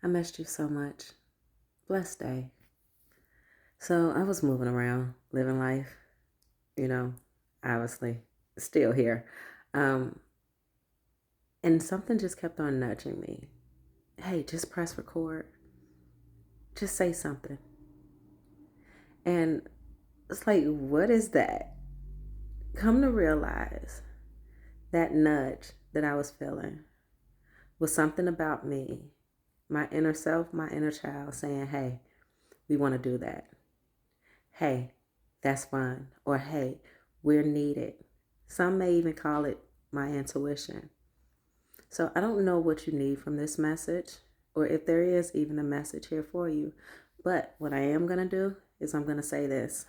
I missed you so much. Blessed day. So I was moving around, living life, you know, obviously still here. Um, and something just kept on nudging me. Hey, just press record. Just say something. And it's like, what is that? Come to realize that nudge that I was feeling was something about me, my inner self, my inner child saying, hey, we want to do that. Hey, that's fun. Or hey, we're needed. Some may even call it my intuition. So I don't know what you need from this message or if there is even a message here for you. But what I am going to do is I'm going to say this.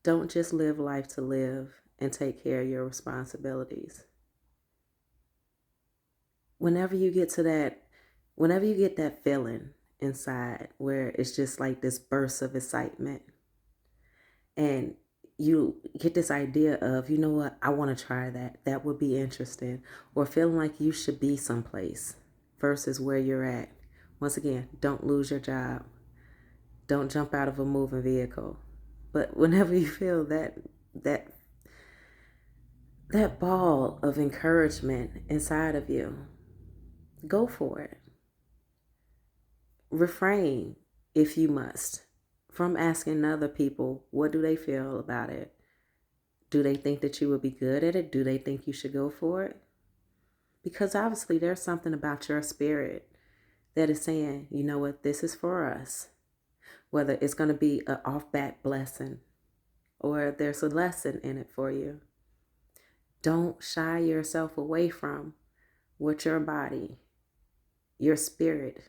Don't just live life to live and take care of your responsibilities. Whenever you get that feeling inside where it's just like this burst of excitement and you get this idea of, you know what, I want to try that. That would be interesting. Or feeling like you should be someplace versus where you're at. Once again, don't lose your job. Don't jump out of a moving vehicle. But whenever you feel that ball of encouragement inside of you, go for it. Refrain, if you must, from asking other people, what do they feel about it? Do they think that you would be good at it? Do they think you should go for it? Because obviously there's something about your spirit that is saying, you know what, this is for us. Whether it's going to be an off-bat blessing or there's a lesson in it for you. Don't shy yourself away from what your body, your spirit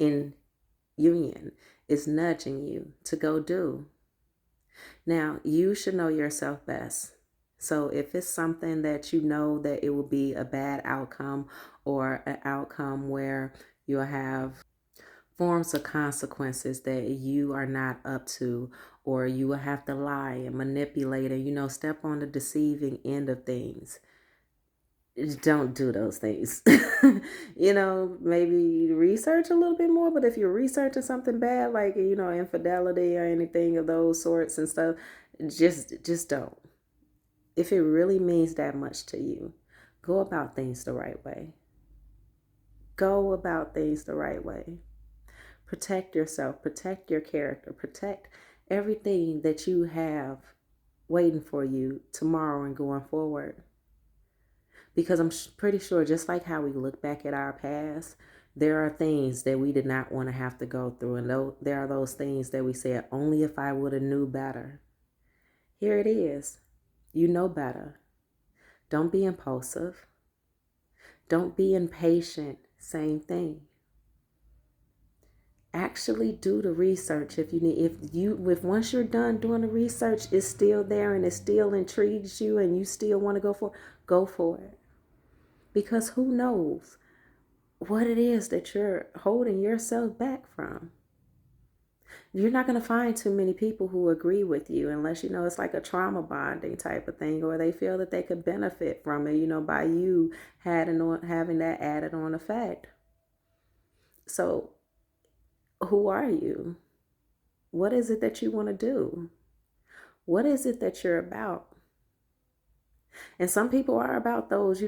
in union is nudging you to go do. Now, you should know yourself best. So if it's something that you know that it will be a bad outcome or an outcome where you'll have forms of consequences that you are not up to, or you will have to lie and manipulate and, step on the deceiving end of things, don't do those things. Maybe research a little bit more, but if you're researching something bad, like, infidelity or anything of those sorts and stuff, just don't. If it really means that much to you, go about things the right way. Go about things the right way. Protect yourself, protect your character, protect everything that you have waiting for you tomorrow and going forward. Because I'm pretty sure, just like how we look back at our past, there are things that we did not want to have to go through. And there are those things that we said, only if I would have knew better. Here it is. You know better. Don't be impulsive. Don't be impatient. Same thing. Actually do the research if you need. If once you're done doing the research, it's still there and it still intrigues you and you still want to go for it. Because who knows what it is that you're holding yourself back from. You're not going to find too many people who agree with you unless, it's like a trauma bonding type of thing, or they feel that they could benefit from it, by you having that added on effect. So who are you? What is it that you want to do? What is it that you're about? And some people are about those,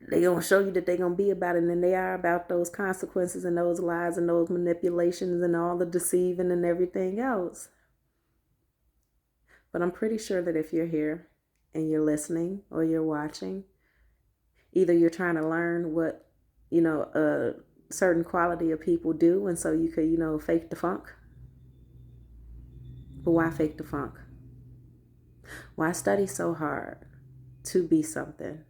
they gonna show you that they gonna be about it, and then they are about those consequences and those lies and those manipulations and all the deceiving and everything else. But I'm pretty sure that if you're here and you're listening or you're watching, either you're trying to learn what a certain quality of people do, and so you could fake the funk. But why fake the funk? Why study so hard to be something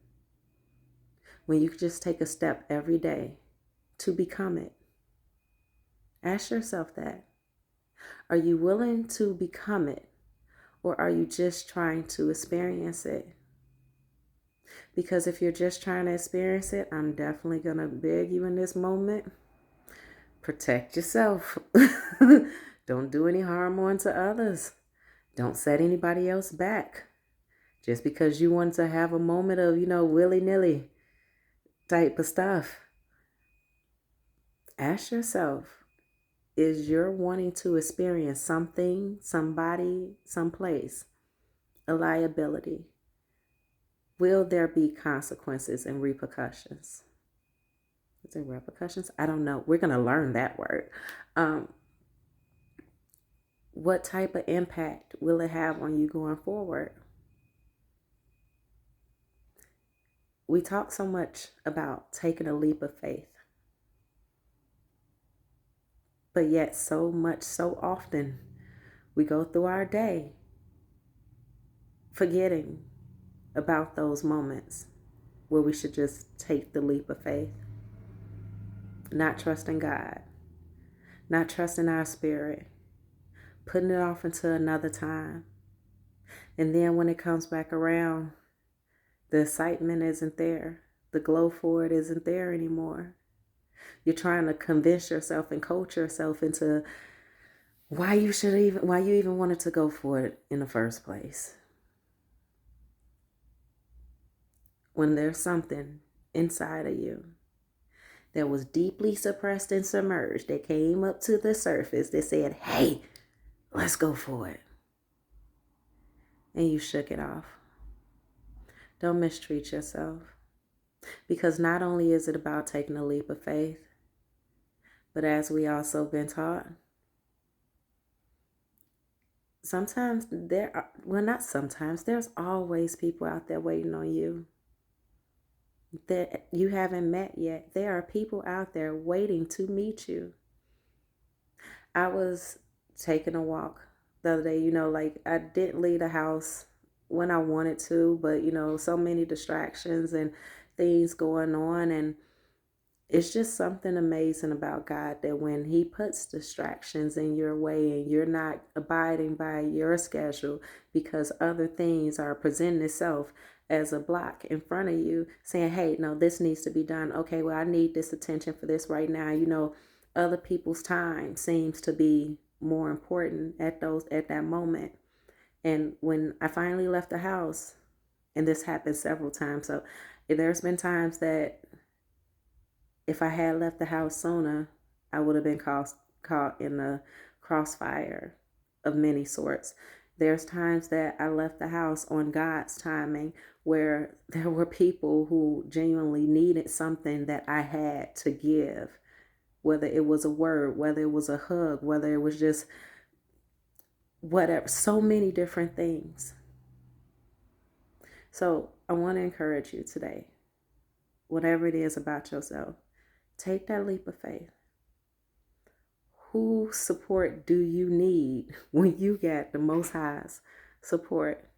when you could just take a step every day to become it? Ask yourself that. Are you willing to become it, or are you just trying to experience it? Because if you're just trying to experience it, I'm definitely going to beg you in this moment, protect yourself. Don't do any harm onto others. Don't set anybody else back. Just because you want to have a moment of, willy-nilly, type of stuff. Ask yourself, is you're wanting to experience something, somebody, someplace, a liability? Will there be consequences and repercussions? Is it repercussions? I don't know. We're going to learn that word. What type of impact will it have on you going forward? We talk so much about taking a leap of faith, but yet so often, we go through our day forgetting about those moments where we should just take the leap of faith, not trusting God, not trusting our spirit, putting it off until another time. And then when it comes back around, the excitement isn't there. The glow for it isn't there anymore. You're trying to convince yourself and coach yourself into why you even wanted to go for it in the first place. When there's something inside of you that was deeply suppressed and submerged that came up to the surface that said, hey, let's go for it. And you shook it off. Don't mistreat yourself. Because not only is it about taking a leap of faith, but as we also been taught, there's always people out there waiting on you that you haven't met yet. There are people out there waiting to meet you. I was taking a walk the other day, I didn't leave the house when I wanted to, but so many distractions and things going on, and it's just something amazing about God that when he puts distractions in your way and you're not abiding by your schedule because other things are presenting itself as a block in front of you saying, hey, no, this needs to be done. Okay, well, I need this attention for this right now. Other people's time seems to be more important at that moment. And when I finally left the house, and this happened several times, so there's been times that if I had left the house sooner, I would have been caught in the crossfire of many sorts. There's times that I left the house on God's timing where there were people who genuinely needed something that I had to give, whether it was a word, whether it was a hug, whether it was just whatever, so many different things. So I want to encourage you today, whatever it is about yourself, take that leap of faith. Whose support do you need when you get the Most High's support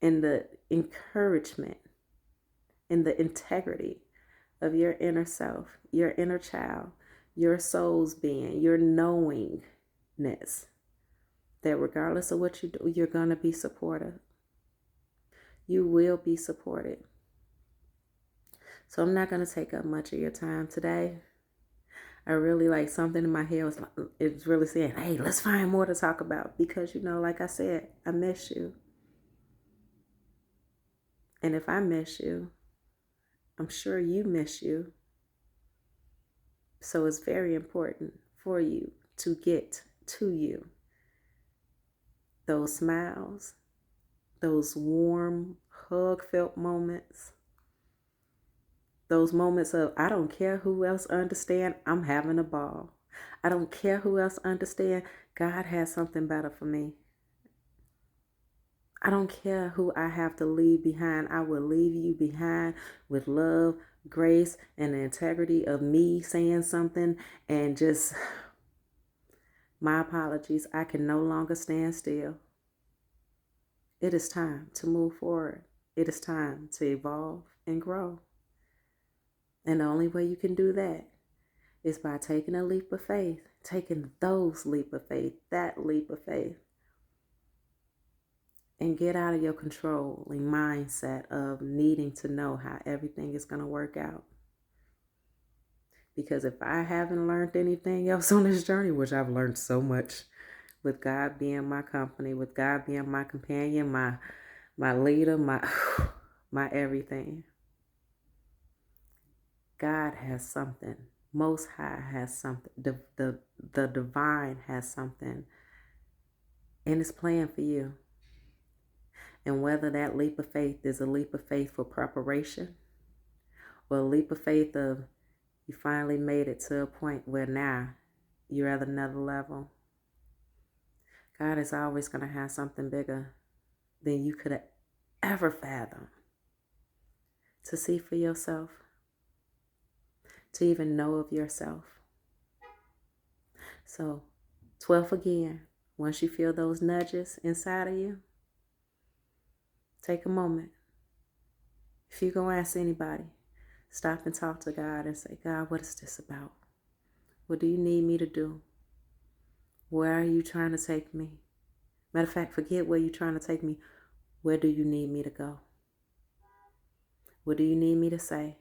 and the encouragement and the integrity of your inner self, your inner child, your soul's being, your knowingness, that regardless of what you do, you're going to be supported. You will be supported. So I'm not going to take up much of your time today. I really something in my head it's really saying, hey, let's find more to talk about because, like I said, I miss you. And if I miss you, I'm sure you miss you. So it's very important for you to get to you. Those smiles, those warm, hug-felt moments, those moments of, I don't care who else understand, I'm having a ball. I don't care who else understand, God has something better for me. I don't care who I have to leave behind. I will leave you behind with love, grace, and the integrity of me saying something and just, my apologies, I can no longer stand still. It is time to move forward. It is time to evolve and grow. And the only way you can do that is by taking a leap of faith, taking those leap of faith, that leap of faith, and get out of your controlling mindset of needing to know how everything is going to work out. Because if I haven't learned anything else on this journey, which I've learned so much with God being my company, with God being my companion, my leader, my everything. God has something. Most High has something. The divine has something. And it's planned for you. And whether that leap of faith is a leap of faith for preparation or a leap of faith of you finally made it to a point where now you're at another level. God is always going to have something bigger than you could have ever fathomed to see for yourself, to even know of yourself. So, 12th again, once you feel those nudges inside of you, take a moment. If you go ask anybody, stop and talk to God and say, God, what is this about? What do you need me to do? Where are you trying to take me? Matter of fact, forget where you're trying to take me. Where do you need me to go? What do you need me to say?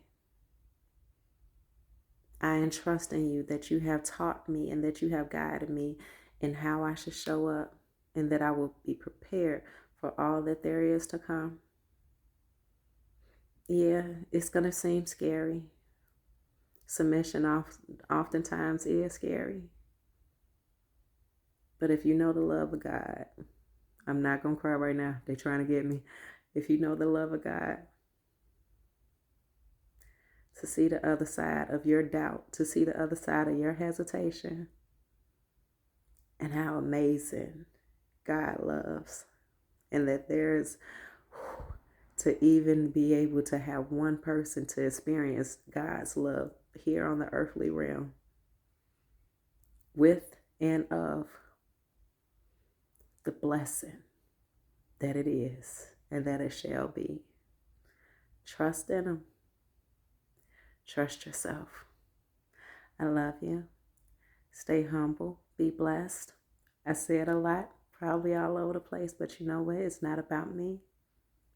I entrust in you that you have taught me and that you have guided me in how I should show up and that I will be prepared for all that there is to come. Yeah, it's going to seem scary. Submission oftentimes is scary. But if you know the love of God, I'm not going to cry right now. They're trying to get me. If you know the love of God, to see the other side of your doubt, to see the other side of your hesitation, and how amazing God loves, and that there's to even be able to have one person to experience God's love here on the earthly realm with and of the blessing that it is and that it shall be. Trust in Him. Trust yourself. I love you. Stay humble. Be blessed. I said a lot, probably all over the place, but you know what? It's not about me.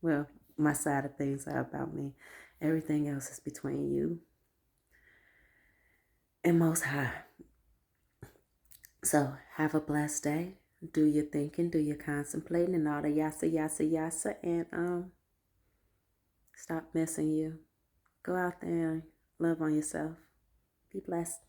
Well, my side of things are about me. Everything else is between you and Most High. So have a blessed day. Do your thinking, do your contemplating, and all the yassa, and stop missing you. Go out there and love on yourself. Be blessed.